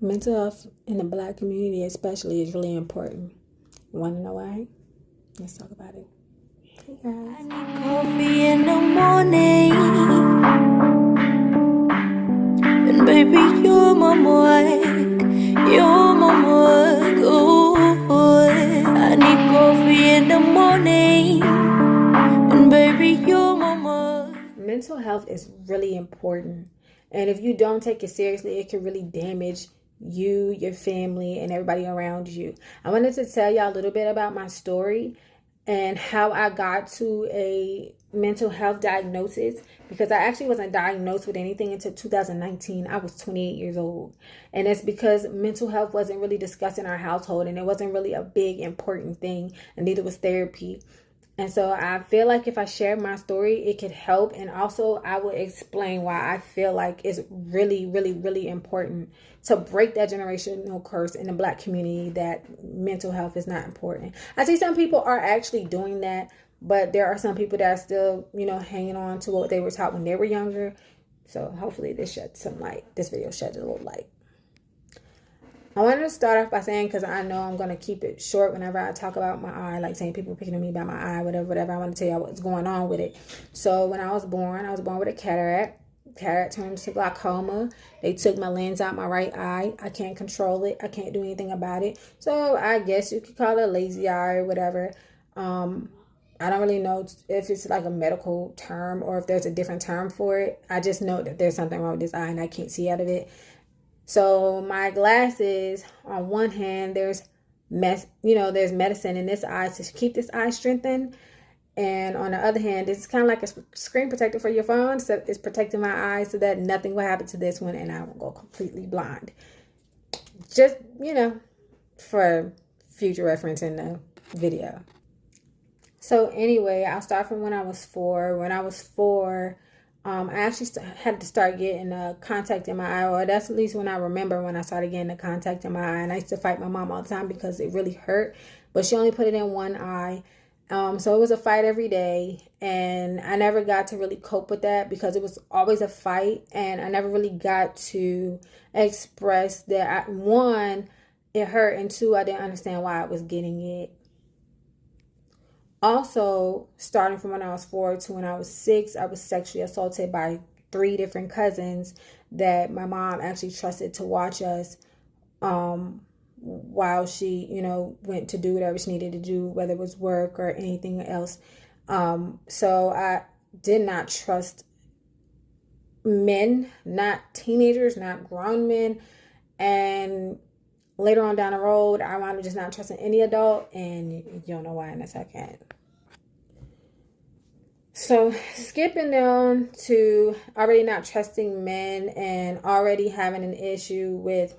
Mental health in the Black community especially is really important. You want to know why? Let's talk about it. Hey guys. I need coffee in the morning, and baby you're my mic, you're my mic. Oh, I need coffee in the morning, and baby you're my mic. Mental health is really important, and if you don't take it seriously, it can really damage you, your family, and everybody around you. I wanted to tell y'all a little bit about my story and how I got to a mental health diagnosis, because I actually wasn't diagnosed with anything until 2019. I was 28 years old, and it's because mental health wasn't really discussed in our household, and it wasn't really a big important thing, and neither was therapy. And so I feel like if I share my story, it could help. And also I will explain why I feel like it's really, really, really important to break that generational curse in the Black community that mental health is not important. I see some people are actually doing that, but there are some people that are still, hanging on to what they were taught when they were younger. So hopefully this sheds some light. This video sheds a little light. I wanted to start off by saying, because I know I'm going to keep it short whenever I talk about my eye, like saying people picking on me about my eye, whatever. I want to tell y'all what's going on with it. So when I was born with a cataract. Cataract turned to glaucoma. They took my lens out my right eye. I can't control it. I can't do anything about it. So I guess you could call it a lazy eye or whatever. I don't really know if it's like a medical term or if there's a different term for it. I just know that there's something wrong with this eye and I can't see out of it. So my glasses, on one hand, there's medicine in this eye to keep this eye strengthened. And on the other hand, it's kind of like a screen protector for your phone. So it's protecting my eyes so that nothing will happen to this one and I won't go completely blind. Just, for future reference in the video. So anyway, I'll start from when I was 4. When I was 4, I actually had to start getting contact in my eye, or that's at least when I remember when I started getting the contact in my eye. And I used to fight my mom all the time because it really hurt, but she only put it in one eye. So it was a fight every day, and I never got to really cope with that because it was always a fight, and I never really got to express that, one, it hurt, and two, I didn't understand why I was getting it. Also, starting from when I was 4 to when I was 6, I was sexually assaulted by 3 different cousins that my mom actually trusted to watch us while she, went to do whatever she needed to do, whether it was work or anything else. So I did not trust men, not teenagers, not grown men. And later on down the road, I wound up just not trusting any adult, and you'll know why in a second. So skipping down to already not trusting men and already having an issue with,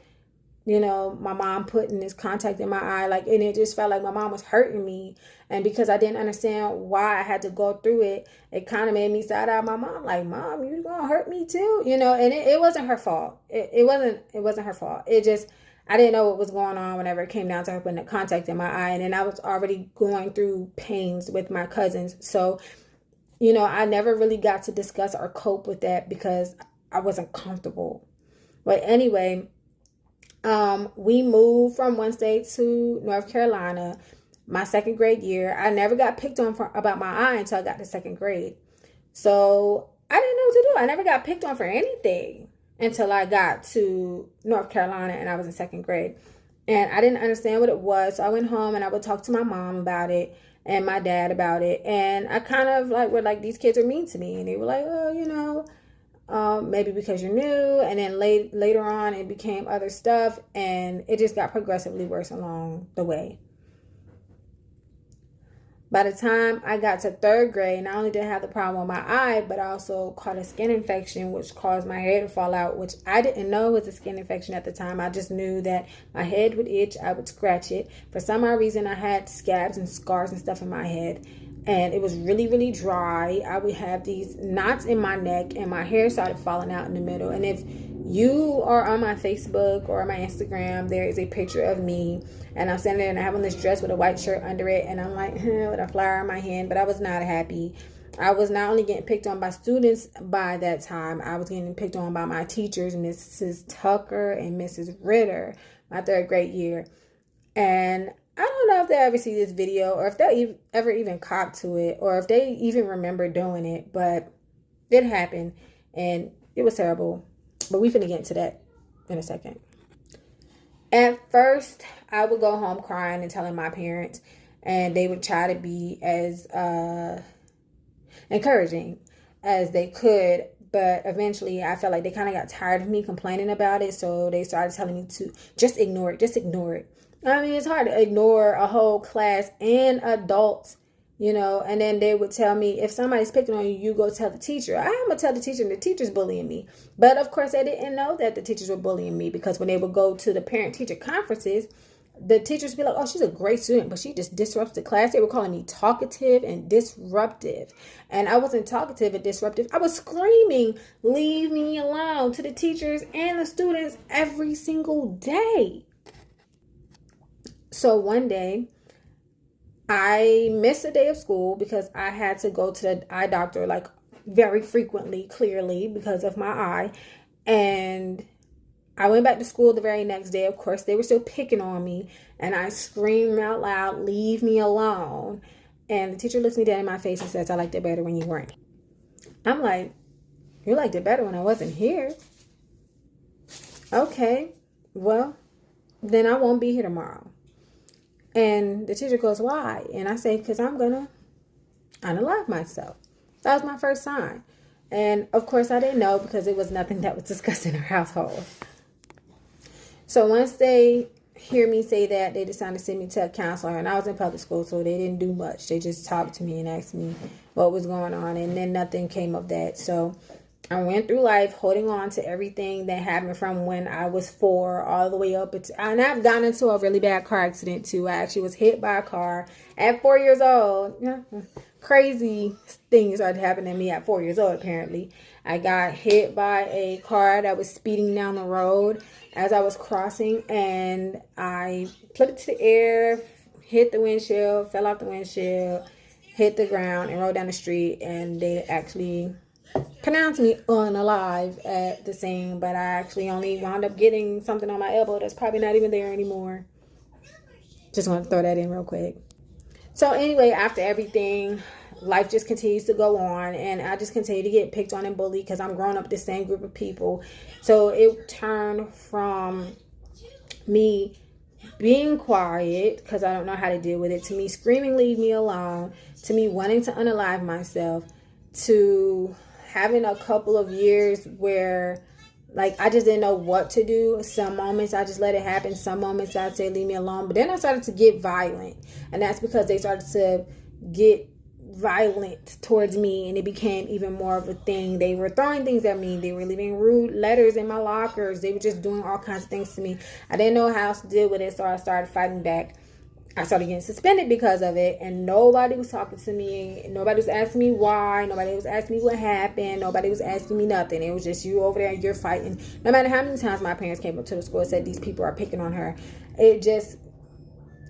my mom putting this contact in my eye, and it just felt like my mom was hurting me. And because I didn't understand why I had to go through it, it kind of made me side eye my mom, like, Mom, you gonna hurt me too? And it wasn't her fault. It wasn't her fault. It just, I didn't know what was going on whenever it came down to her putting the contact in my eye. And then I was already going through pains with my cousins. So, I never really got to discuss or cope with that because I wasn't comfortable. But anyway, we moved from one state to North Carolina my 2nd grade year. I never got picked on about my eye until I got to 2nd grade. So I didn't know what to do. I never got picked on for anything until I got to North Carolina and I was in 2nd grade. And I didn't understand what it was. So I went home and I would talk to my mom about it and my dad about it. And I kind of these kids are mean to me. And they were like, oh, maybe because you're new. And then later on, it became other stuff. And it just got progressively worse along the way. By the time I got to 3rd grade, not only did I have the problem with my eye, but I also caught a skin infection, which caused my hair to fall out, which I didn't know was a skin infection at the time. I just knew that my head would itch, I would scratch it. For some odd reason, I had scabs and scars and stuff in my head, and it was really, really dry. I would have these knots in my neck, and my hair started falling out in the middle. And if you are on my Facebook or my Instagram, there is a picture of me, and I'm standing there and I have on this dress with a white shirt under it, and I'm like with a flower in my hand, but I was not happy. I was not only getting picked on by students by that time, I was getting picked on by my teachers, Mrs. Tucker and Mrs. Ritter, my third grade year. And I don't know if they ever see this video or if they ever even cop to it or if they even remember doing it, but it happened and it was terrible. But we finna get into that in a second. At first, I would go home crying and telling my parents, and they would try to be as encouraging as they could, but eventually I felt like they kind of got tired of me complaining about it, so they started telling me to just ignore it. I mean, it's hard to ignore a whole class and adults, you know. And then they would tell me, if somebody's picking on you, you go tell the teacher. I'm gonna tell the teacher, and the teacher's bullying me. But of course, I didn't know that the teachers were bullying me, because when they would go to the parent-teacher conferences, the teachers would be like, oh, she's a great student, but she just disrupts the class. They were calling me talkative and disruptive. And I wasn't talkative and disruptive. I was screaming, leave me alone, to the teachers and the students every single day. So one day, I missed a day of school because I had to go to the eye doctor like very frequently, clearly, because of my eye. And I went back to school the very next day. Of course, they were still picking on me. And I screamed out loud, leave me alone. And the teacher looks me dead in my face and says, I liked it better when you weren't. I'm like, you liked it better when I wasn't here? Okay, well, then I won't be here tomorrow. And the teacher goes, why? And I say, because I'm going to unalive myself. That was my first sign. And of course, I didn't know because it was nothing that was discussed in our household. So once they hear me say that, they decided to send me to a counselor. And I was in public school, so they didn't do much. They just talked to me and asked me what was going on. And then nothing came of that. So I went through life holding on to everything that happened from when I was 4 all the way up. And I've gotten into a really bad car accident too. I actually was hit by a car at 4 years old. Crazy things started happening to me at 4 years old, apparently. I got hit by a car that was speeding down the road as I was crossing, and I flipped to the air, hit the windshield, fell off the windshield, hit the ground, and rode down the street. And they actually pronounced me unalive at the scene, but I actually only wound up getting something on my elbow that's probably not even there anymore. Just want to throw that in real quick. So anyway, after everything, life just continues to go on, and I just continue to get picked on and bullied because I'm growing up with the same group of people. So it turned from me being quiet because I don't know how to deal with it, to me screaming, leave me alone, to me wanting to unalive myself, to having a couple of years where like I just didn't know what to do. Some moments I just let it happen. Some moments I'd say leave me alone. But then I started to get violent. And that's because they started to get violent towards me, and it became even more of a thing. They were throwing things at me. They were leaving rude letters in my lockers. They were just doing all kinds of things to me. I didn't know how else to deal with it, so I started fighting back. I started getting suspended because of it, and nobody was talking to me. Nobody was asking me why. Nobody was asking me what happened. Nobody was asking me nothing. It was just you over there and you're fighting. No matter how many times my parents came up to the school and said these people are picking on her, it just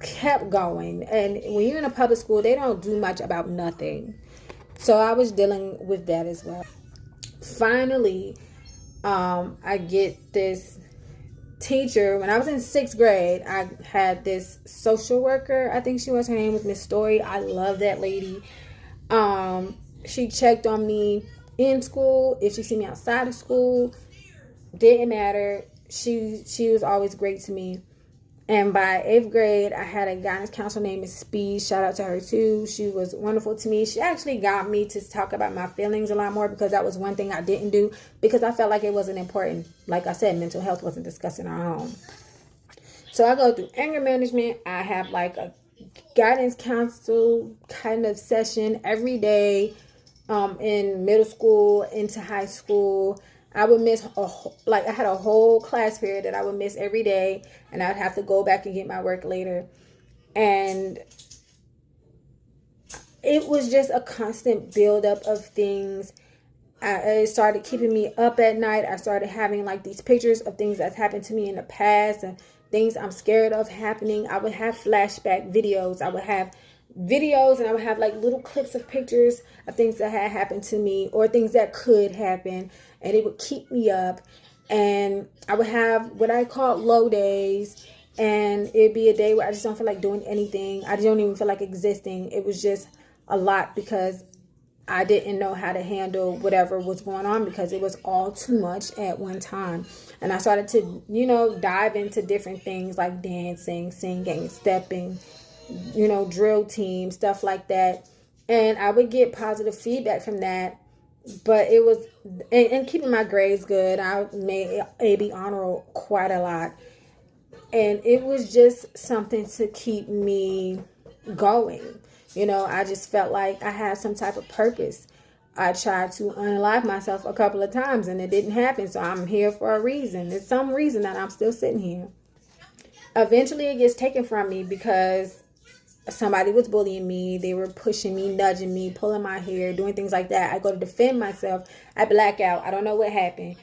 kept going. And when you're in a public school, they don't do much about nothing. So I was dealing with that as well. Finally, I get this teacher. When I was in 6th grade, I had this social worker. I think she was, her name was Miss Story. I love that lady. She checked on me in school. If she see me outside of school, didn't matter. She was always great to me. And by 8th grade, I had a guidance counselor named Miss Speed. Shout out to her too. She was wonderful to me. She actually got me to talk about my feelings a lot more, because that was one thing I didn't do, because I felt like it wasn't important. Like I said, mental health wasn't discussed in our home. So I go through anger management. I have like a guidance counsel kind of session every day in middle school into high school. I would miss I had a whole class period that I would miss every day, and I'd have to go back and get my work later. And it was just a constant buildup of things. It started keeping me up at night. I started having like these pictures of things that's happened to me in the past and things I'm scared of happening. I would have flashback videos. I would have videos, and I would have like little clips of pictures of things that had happened to me or things that could happen, and it would keep me up. And I would have what I call low days, and it'd be a day where I just don't feel like doing anything. I don't even feel like existing. It was just a lot because I didn't know how to handle whatever was going on because it was all too much at one time. And I started to, dive into different things like dancing, singing, stepping, drill team, stuff like that. And I would get positive feedback from that. But it was, and keeping my grades good, I made AB honor roll quite a lot. And it was just something to keep me going. I just felt like I had some type of purpose. I tried to unalive myself a couple of times and it didn't happen. So I'm here for a reason. There's some reason that I'm still sitting here. Eventually it gets taken from me because somebody was bullying me. They were pushing me, nudging me, pulling my hair, doing things like that. I go to defend myself. I black out. I don't know what happened.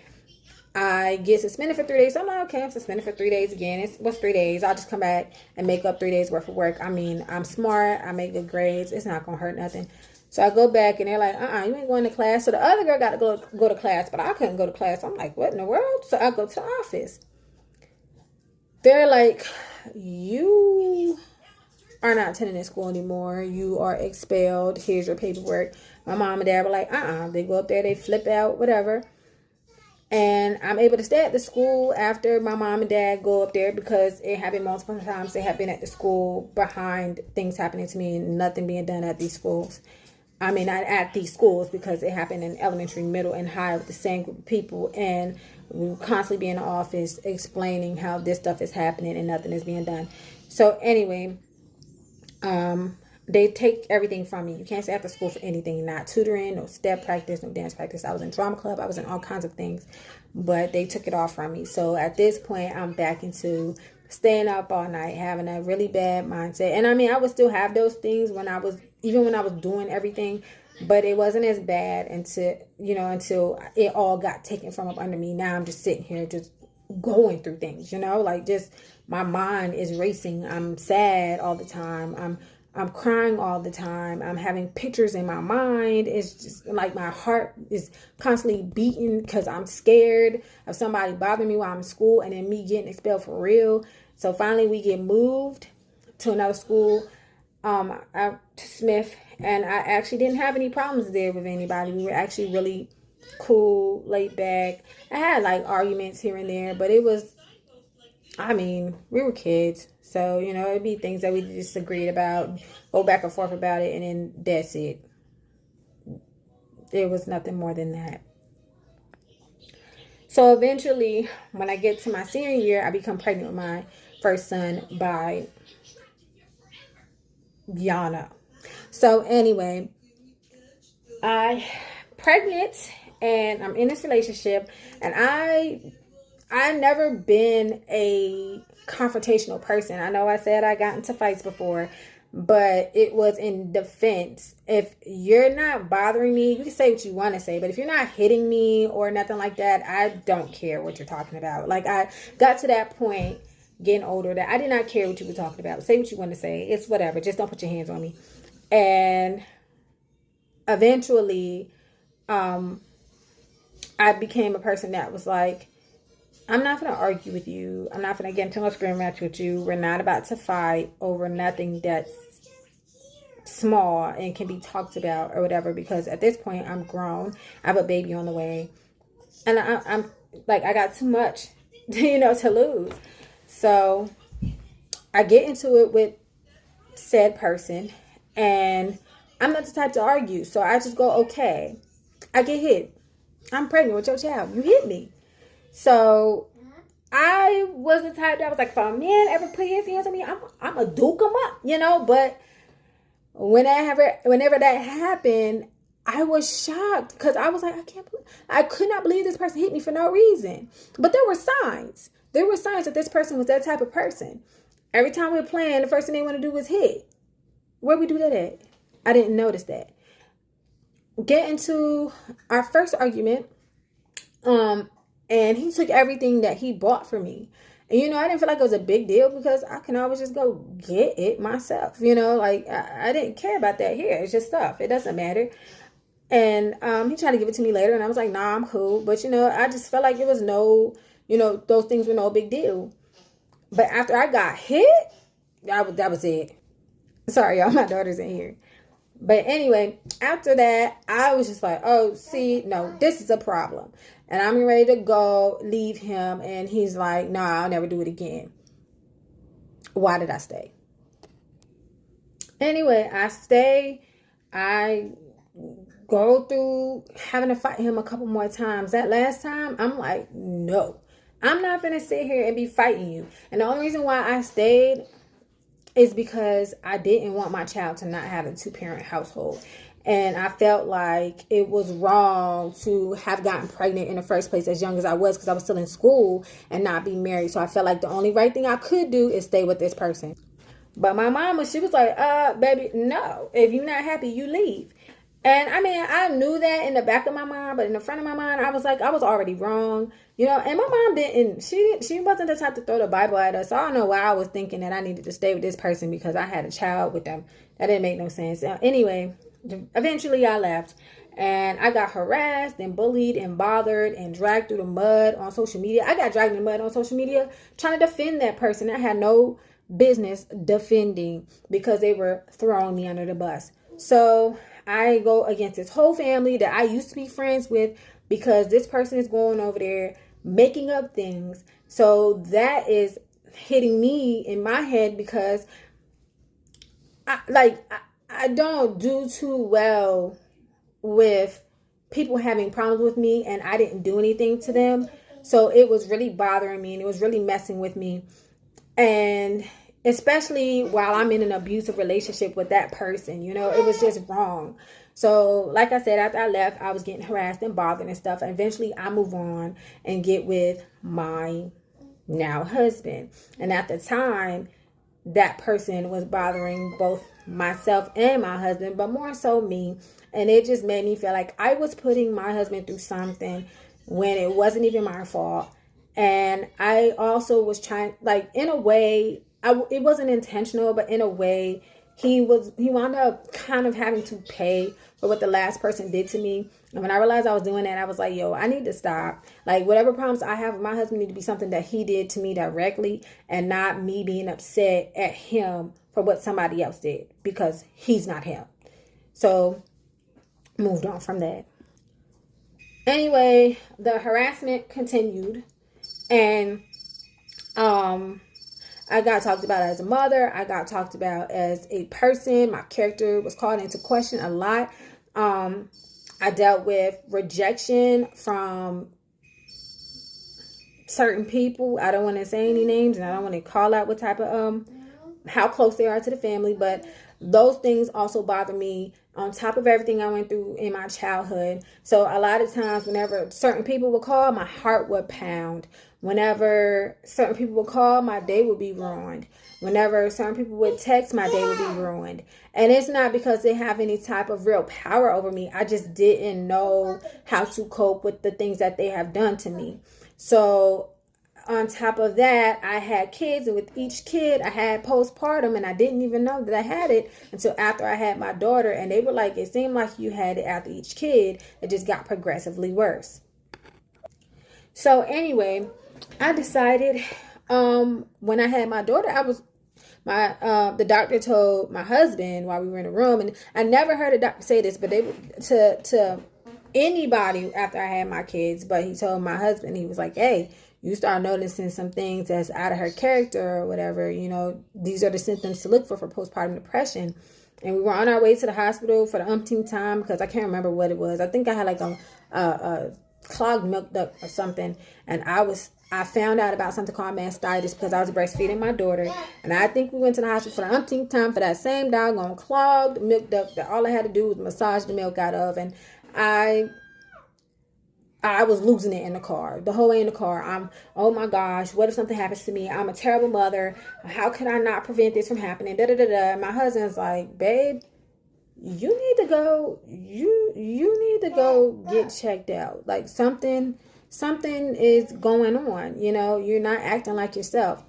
I get suspended for 3 days. I'm like, okay, I'm suspended for 3 days again. What's 3 days? I'll just come back and make up 3 days worth of work. I mean, I'm smart. I make good grades. It's not going to hurt nothing. So I go back and they're like, you ain't going to class. So the other girl got to go to class, but I couldn't go to class. I'm like, what in the world? So I go to the office. They're like, you are not attending this school anymore. You are expelled. Here's your paperwork. My mom and dad were like, They go up there, they flip out, whatever. And I'm able to stay at the school after my mom and dad go up there because it happened multiple times. They have been at the school behind things happening to me and nothing being done at these schools. I mean, not at these schools because it happened in elementary, middle, and high with the same group of people. And we would constantly be in the office explaining how this stuff is happening and nothing is being done. So anyway, they take everything from me. You can't stay after school for anything. Not tutoring, no step practice, no dance practice. I was in drama club. I was in all kinds of things. But they took it all from me. So at this point, I'm back into staying up all night, having a really bad mindset. And I mean, I would still have those things when I was doing everything. But it wasn't as bad until it all got taken from up under me. Now I'm just sitting here just going through things, like just my mind is racing. I'm sad all the time. I'm crying all the time. I'm having pictures in my mind. It's just like my heart is constantly beating because I'm scared of somebody bothering me while I'm in school and then me getting expelled for real. So finally we get moved to another school, to Smith, and I actually didn't have any problems there with anybody. We were actually really cool, laid back. I had like arguments here and there, but it was, we were kids. So, it'd be things that we disagreed about, go back and forth about it, and then that's it. There was nothing more than that. So eventually, when I get to my senior year, I become pregnant with my first son by Yana. So anyway, I pregnant and I'm in this relationship, and I never been a confrontational person. I know I said I got into fights before, but it was in defense. If you're not bothering me, you can say what you want to say, but if you're not hitting me or nothing like that, I don't care what you're talking about. Like, I got to that point getting older that I did not care what you were talking about. Say what you want to say. It's whatever. Just don't put your hands on me. And eventually, I became a person that was like, I'm not going to argue with you. I'm not going to get into a scream match with you. We're not about to fight over nothing that's small and can be talked about or whatever, because at this point I'm grown. I have a baby on the way. And I'm like, I got too much, to lose. So I get into it with said person, and I'm not the type to argue. So I just go, okay, I get hit. I'm pregnant with your child. You hit me. So I was the type that was like, if a man ever put his hands on me, I'm a duke him up, But whenever that happened, I was shocked because I was like, I could not believe this person hit me for no reason. But there were signs. There were signs that this person was that type of person. Every time we were playing, the first thing they want to do was hit. Where we do that at? I didn't notice that. Get into our first argument. And he took everything that he bought for me. And, I didn't feel like it was a big deal because I can always just go get it myself. Like I didn't care about that here. It's just stuff. It doesn't matter. And he tried to give it to me later, and I was like, nah, I'm cool. But, I just felt like it was those things were no big deal. But after I got hit, that was it. Sorry, y'all, my daughter's in here. But anyway, after that, I was just like, oh, see, no, this is a problem. And I'm ready to go leave him. And he's like, no, I'll never do it again. Why did I stay? Anyway, I stay. I go through having to fight him a couple more times. That last time, I'm like, no, I'm not going to sit here and be fighting you. And the only reason why I stayed is because I didn't want my child to not have a 2-parent household. And I felt like it was wrong to have gotten pregnant in the first place as young as I was, because I was still in school and not be married. So I felt like the only right thing I could do is stay with this person. But my mama, she was like, baby, no. If you're not happy, you leave. And I mean, I knew that in the back of my mind, but in the front of my mind, I was like, I was already wrong, and my mom she wasn't the type to throw the Bible at us. So I don't know why I was thinking that I needed to stay with this person because I had a child with them. That didn't make no sense. Anyway, eventually I left, and I got harassed and bullied and bothered and dragged through the mud on social media. I got dragged in the mud on social media trying to defend that person. I had no business defending because they were throwing me under the bus. So I go against this whole family that I used to be friends with because this person is going over there making up things. So that is hitting me in my head because I don't do too well with people having problems with me, and I didn't do anything to them. So it was really bothering me, and it was really messing with me. And especially while I'm in an abusive relationship with that person, it was just wrong. So like I said, after I left, I was getting harassed and bothered and stuff. And eventually I move on and get with my now husband. And at the time, that person was bothering both myself and my husband, but more so me. And it just made me feel like I was putting my husband through something when it wasn't even my fault. And I also was trying, in a way, it wasn't intentional, but in a way, he wound up kind of having to pay for what the last person did to me. And when I realized I was doing that, I was like, yo, I need to stop. Whatever problems I have with my husband need to be something that he did to me directly, and not me being upset at him for what somebody else did, because he's not him. So moved on from that. Anyway, the harassment continued, and I got talked about as a mother. I got talked about as a person. My character was called into question a lot. I dealt with rejection from certain people. I don't want to say any names, and I don't want to call out what type of how close they are to the family, but those things also bother me on top of everything I went through in my childhood. So a lot of times whenever certain people would call, my heart would pound. Whenever certain people would call, my day would be ruined. Whenever certain people would text, my day would be ruined. And it's not because they have any type of real power over me. I just didn't know how to cope with the things that they have done to me. So on top of that, I had kids, and with each kid, I had postpartum, and I didn't even know that I had it until after I had my daughter. And they were like, it seemed like you had it after each kid. It just got progressively worse. So anyway, I decided when I had my daughter, the doctor told my husband while we were in a room, and I never heard a doctor say this, but they to anybody after I had my kids, but he told my husband, he was like, hey, you start noticing some things that's out of her character or whatever, these are the symptoms to look for postpartum depression. And we were on our way to the hospital for the umpteenth time because I can't remember what it was. I think I had a clogged milk duct or something. And I found out about something called mastitis because I was breastfeeding my daughter. And I think we went to the hospital for the umpteenth time for that same doggone clogged milk duct that all I had to do was massage the milk out of. And I was losing it in the car, the whole way in the car. Oh my gosh, what if something happens to me? I'm a terrible mother. How can I not prevent this from happening? And my husband's like, babe, you need to go get checked out. Like something something is going on. You're not acting like yourself.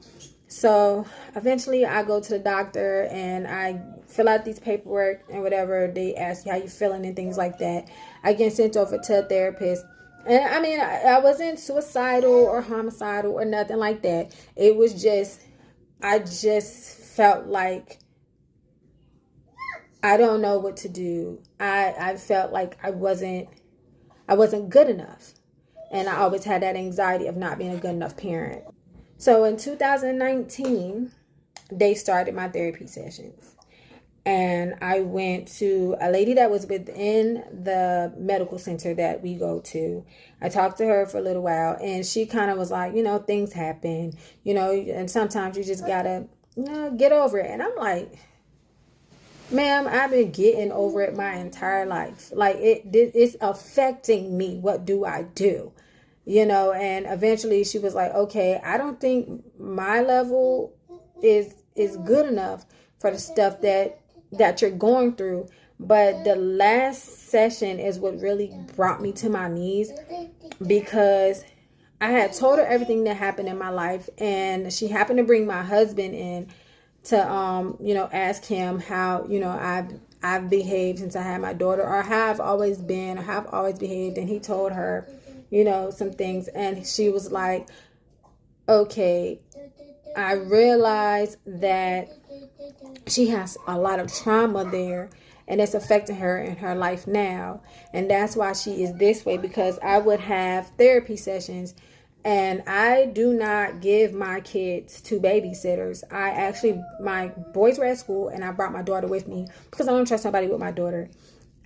So eventually I go to the doctor and I fill out these paperwork and whatever. They ask you how you feeling and things like that. I get sent over to a therapist. And I mean, I wasn't suicidal or homicidal or nothing like that. It was just, I just felt like I don't know what to do. I felt like I wasn't good enough. And I always had that anxiety of not being a good enough parent. So in 2019, they started my therapy sessions. And I went to a lady that was within the medical center that we go to. I talked to her for a little while, and she kind of was like, things happen, and sometimes you just gotta, get over it. And I'm like, ma'am, I've been getting over it my entire life. Like, it's affecting me. What do I do? And eventually she was like, okay, I don't think my level is good enough for the stuff that you're going through. But the last session is what really brought me to my knees, because I had told her everything that happened in my life, and she happened to bring my husband in to ask him how I've behaved since I had my daughter, or how I've always been, or how I've always behaved. And he told her some things, and she was like, okay, I realized that she has a lot of trauma there, and it's affecting her in her life now, and that's why she is this way. Because I would have therapy sessions, and I do not give my kids to babysitters. My boys were at school, and I brought my daughter with me because I don't trust somebody with my daughter.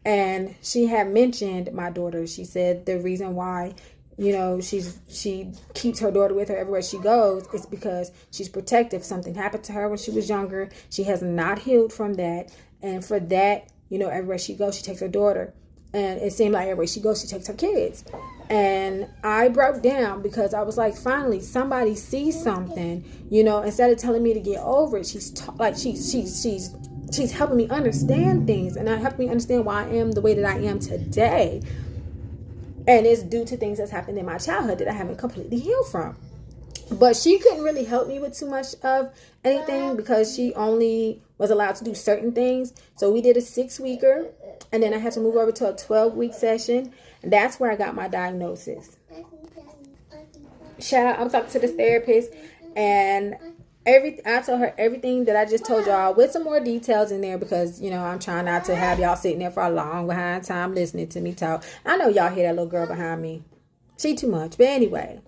And she had mentioned my daughter. She said the reason why, she keeps her daughter with her everywhere she goes is because she's protective. Something happened to her when she was younger. She has not healed from that. And for that, everywhere she goes, she takes her daughter. And it seemed like everywhere she goes, she takes her kids. And I broke down because I was like, finally, somebody sees something, instead of telling me to get over it. She's helping me understand things, and helping me understand why I am the way that I am today. And it's due to things that's happened in my childhood that I haven't completely healed from. But she couldn't really help me with too much of anything because she only was allowed to do certain things. So we did a 6-weeker, and then I had to move over to a 12-week session. And that's where I got my diagnosis. Shout out, I'm talking to this therapist, and I told her everything that I just told y'all with some more details in there, because I'm trying not to have y'all sitting there for a long behind time listening to me talk. I know y'all hear that little girl behind me. She too much. But anyway,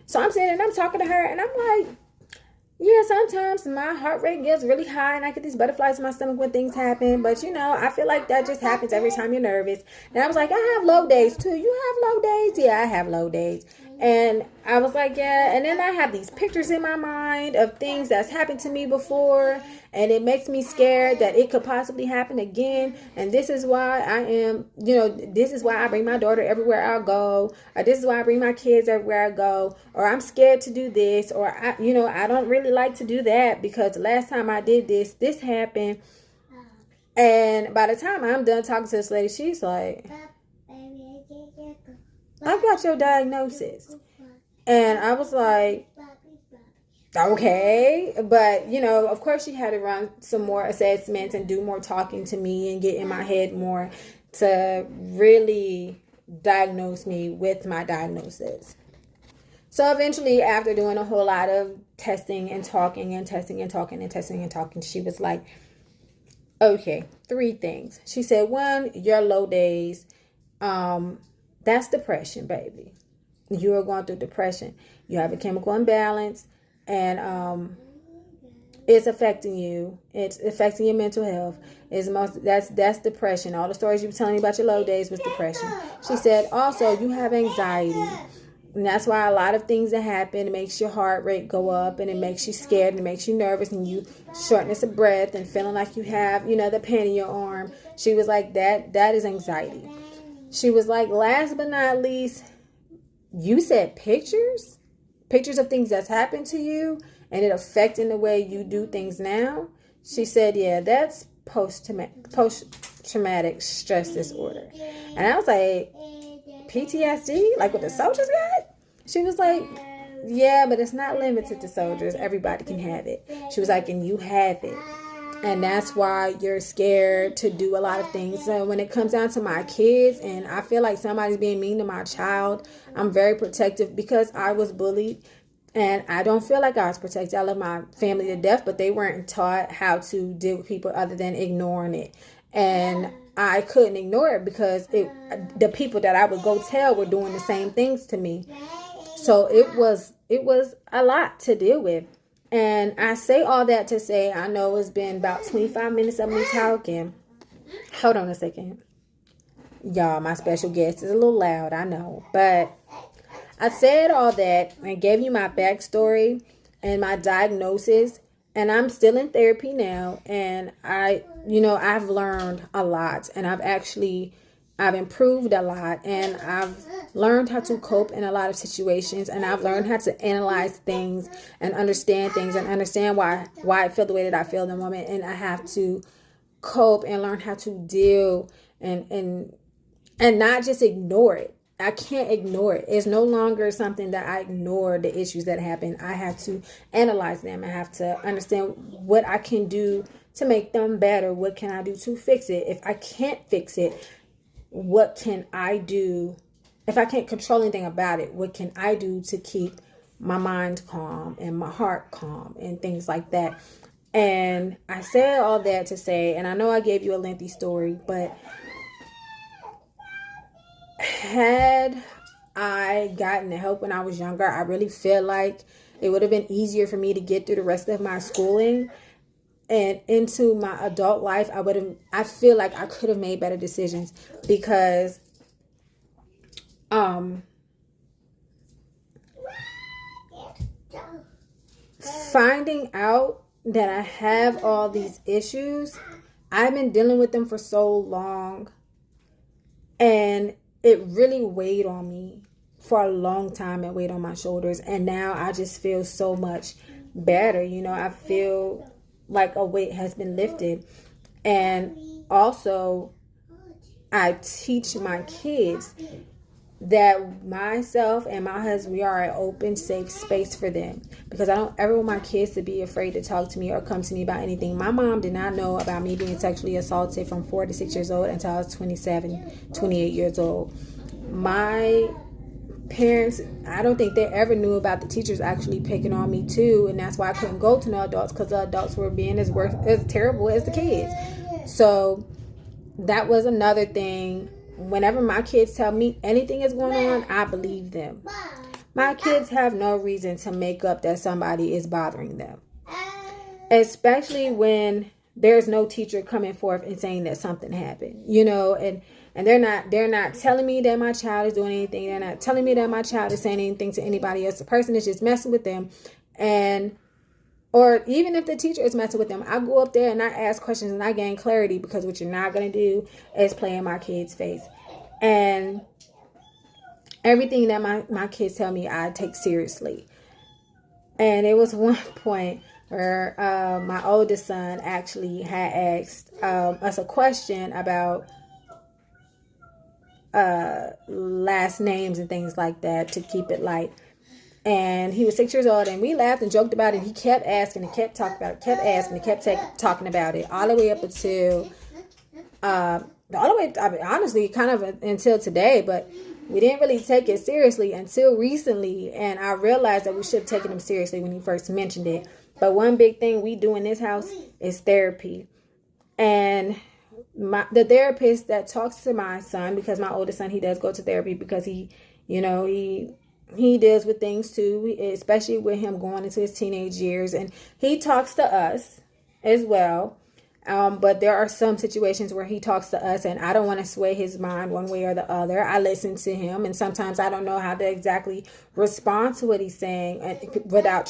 so I'm sitting there and I'm talking to her, and I'm like, yeah, sometimes my heart rate gets really high and I get these butterflies in my stomach when things happen. But, I feel like that just happens every time you're nervous. And I was like, I have low days too. You have low days? Yeah, I have low days. And I was like, yeah. And then I have these pictures in my mind of things that's happened to me before. And it makes me scared that it could possibly happen again. And this is why this is why I bring my daughter everywhere I go. Or this is why I bring my kids everywhere I go. Or I'm scared to do this. Or, I don't really like to do that because the last time I did this happened. And by the time I'm done talking to this lady, she's like, I got your diagnosis. And I was like, okay. But, of course she had to run some more assessments and do more talking to me and get in my head more to really diagnose me with my diagnosis. So eventually, after doing a whole lot of testing and talking and testing and talking and testing and talking, she was like, okay, 3 things. She said, 1, your low days, that's depression, baby. You are going through depression. You have a chemical imbalance, and it's affecting you. It's affecting your mental health. That's depression. All the stories you were telling me about your low days was depression. She said, also, you have anxiety. And that's why a lot of things that happen, it makes your heart rate go up, and it makes you scared, and it makes you nervous, and you shortness of breath and feeling like you have, the pain in your arm. She was like, that is anxiety. She was like, last but not least, you said pictures of things that's happened to you and it affecting the way you do things now. She said, yeah, that's post-traumatic stress disorder. And I was like, PTSD, like what the soldiers got? She was like, yeah, but it's not limited to soldiers. Everybody can have it. She was like, and you have it. And that's why you're scared to do a lot of things. So when it comes down to my kids and I feel like somebody's being mean to my child, I'm very protective because I was bullied. And I don't feel like I was protected. I love my family to death, but they weren't taught how to deal with people other than ignoring it. And I couldn't ignore it because the people that I would go tell were doing the same things to me. So it was a lot to deal with. And I say all that to say, I know it's been about 25 minutes of me talking. Hold on a second. Y'all, my special guest is a little loud, I know. But I said all that and gave you my backstory and my diagnosis. And I'm still in therapy now. And I've learned a lot. And I've improved a lot. And I've learned how to cope in a lot of situations. And I've learned how to analyze things and understand things and understand why I feel the way that I feel in the moment. And I have to cope and learn how to deal and not just ignore it. I can't ignore it. It's no longer something that I ignore the issues that happen. I have to analyze them. I have to understand what I can do to make them better. What can I do to fix it? If I can't fix it, what can I do? If I can't control anything about it, what can I do to keep my mind calm and my heart calm and things like that? And I said all that to say, and I know I gave you a lengthy story, but had I gotten the help when I was younger, I really feel like it would have been easier for me to get through the rest of my schooling and into my adult life. I feel like I could have made better decisions because finding out that I have all these issues, I've been dealing with them for so long, and it really weighed on me for a long time. It weighed on my shoulders. And now I just feel so much better. I feel like a weight has been lifted. And also, I teach my kids that myself and my husband, we are an open, safe space for them. Because I don't ever want my kids to be afraid to talk to me or come to me about anything. My mom did not know about me being sexually assaulted from 4 to 6 years old until I was 27, 28 years old. My parents, I don't think they ever knew about the teachers actually picking on me too. And that's why I couldn't go to no adults, because the adults were being as terrible as the kids. So that was another thing. Whenever my kids tell me anything is going on, I believe them. My kids have no reason to make up that somebody is bothering them. Especially when there's no teacher coming forth and saying that something happened. And they're not telling me that my child is doing anything. They're not telling me that my child is saying anything to anybody else. The person is just messing with them. Or even if the teacher is messing with them, I go up there and I ask questions and I gain clarity, because what you're not going to do is play in my kid's face. And everything that my kids tell me, I take seriously. And it was one point where my oldest son actually had asked us a question about last names and things like that, to keep it light. And he was 6 years old, and we laughed and joked about it. He kept asking and kept talking about it, kept asking and kept talking about it, all the way up until, honestly, kind of until today. But we didn't really take it seriously until recently. And I realized that we should have taken him seriously when he first mentioned it. But one big thing we do in this house is therapy. And the therapist that talks to my son, because my oldest son, he does go to therapy because he deals with things too, especially with him going into his teenage years. And he talks to us as well. But there are some situations where he talks to us and I don't want to sway his mind one way or the other. I listen to him, and sometimes I don't know how to exactly respond to what he's saying without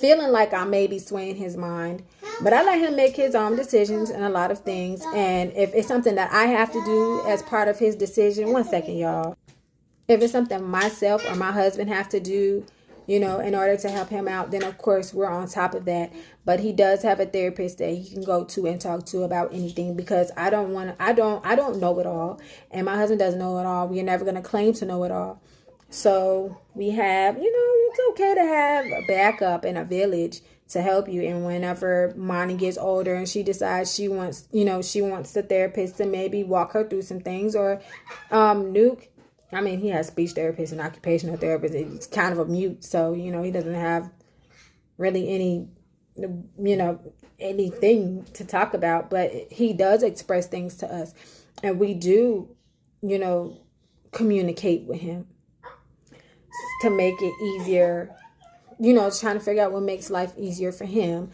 feeling like I may be swaying his mind. But I let him make his own decisions in a lot of things. And if it's something that I have to do as part of his decision, one second, y'all. If it's something myself or my husband have to do in order to help him out. Then of course we're on top of that. But he does have a therapist that he can go to and talk to about anything, because I don't know it all, and my husband doesn't know it all. We are never going to claim to know it all. So we have, it's okay to have a backup and a village to help you. And whenever Monty gets older and she decides she wants the therapist to maybe walk her through some things, or Nuke, he has speech therapist and occupational therapist. It's kind of a mute, so he doesn't have really any anything to talk about, but he does express things to us, and we do communicate with him to make it easier, trying to figure out what makes life easier for him,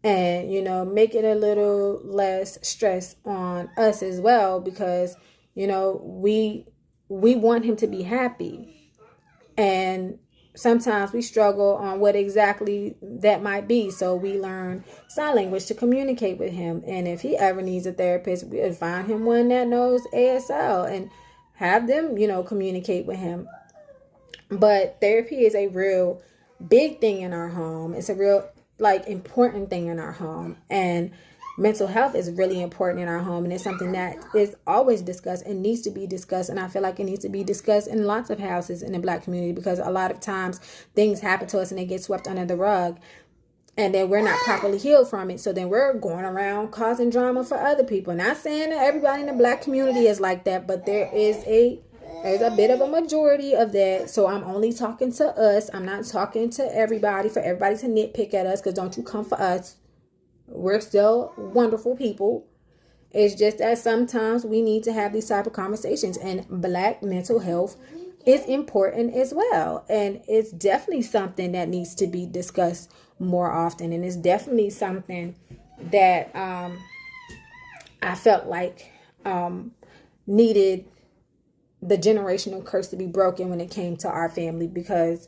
and make it a little less stress on us as well, because we want him to be happy, and sometimes we struggle on what exactly that might be. So we learn sign language to communicate with him, and if he ever needs a therapist, we'll find him one that knows ASL and have them communicate with him. But therapy is a real big thing in our home. It's a real important thing in our home, and mental health is really important in our home, and it's something that is always discussed and needs to be discussed. And I feel like it needs to be discussed in lots of houses in the Black community, because a lot of times things happen to us and they get swept under the rug, and then we're not properly healed from it. So then we're going around causing drama for other people. Not saying that everybody in the Black community is like that, but there's a bit of a majority of that. So I'm only talking to us. I'm not talking to everybody for everybody to nitpick at us, because don't you come for us. We're still wonderful people. It's just that sometimes we need to have these type of conversations, and Black mental health is important as well. And it's definitely something that needs to be discussed more often. And it's definitely something that I felt like needed the generational curse to be broken when it came to our family, because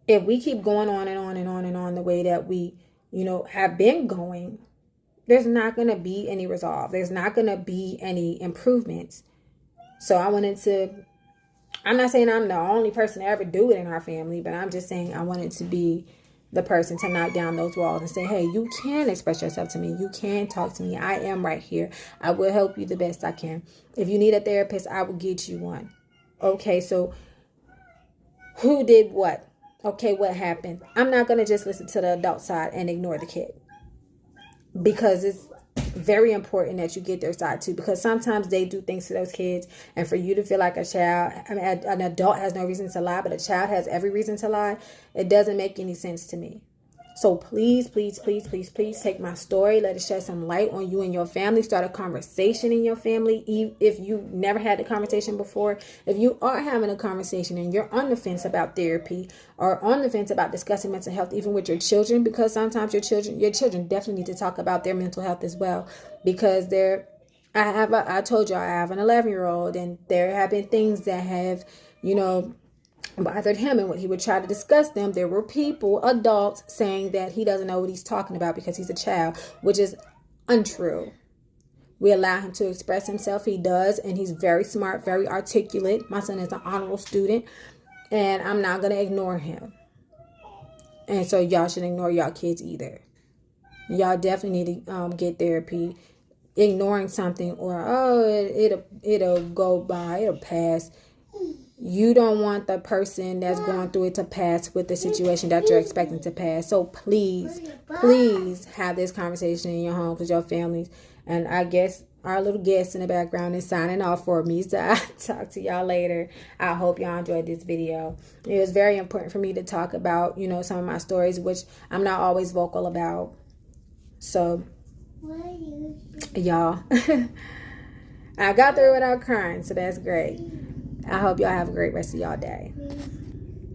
if we keep going on and on and on and on the way that we have been going, there's not going to be any resolve. There's not going to be any improvements. So I'm not saying I'm the only person to ever do it in our family, but I'm just saying I wanted to be the person to knock down those walls and say, hey, you can express yourself to me. You can talk to me. I am right here. I will help you the best I can. If you need a therapist, I will get you one. Okay, so who did what? Okay, what happened? I'm not going to just listen to the adult side and ignore the kid, because it's very important that you get their side too, because sometimes they do things to those kids, and for you to feel like an adult has no reason to lie, but a child has every reason to lie, it doesn't make any sense to me. So please, please, please, please, please take my story. Let it shed some light on you and your family. Start a conversation in your family. If you never had the conversation before, if you are having a conversation and you're on the fence about therapy, or on the fence about discussing mental health, even with your children, because sometimes your children definitely need to talk about their mental health as well, because I told you I have an 11-year-old, and there have been things that have, bothered him, and when he would try to discuss them, there were adults saying that he doesn't know what he's talking about because he's a child, which is untrue. We allow him to express himself. He does, and he's very smart, very articulate. My son is an honorable student, and I'm not going to ignore him. And so y'all shouldn't ignore y'all kids either. Y'all definitely need to get therapy. Ignoring something, or it'll go by, it'll pass. You don't want the person that's going through it to pass with the situation that you're expecting to pass. So please, please have this conversation in your home with your families. And I guess our little guest in the background is signing off for me. So I'll talk to y'all later. I hope y'all enjoyed this video. It was very important for me to talk about, some of my stories, which I'm not always vocal about. So, y'all, I got through without crying. So that's great. I hope y'all have a great rest of y'all day.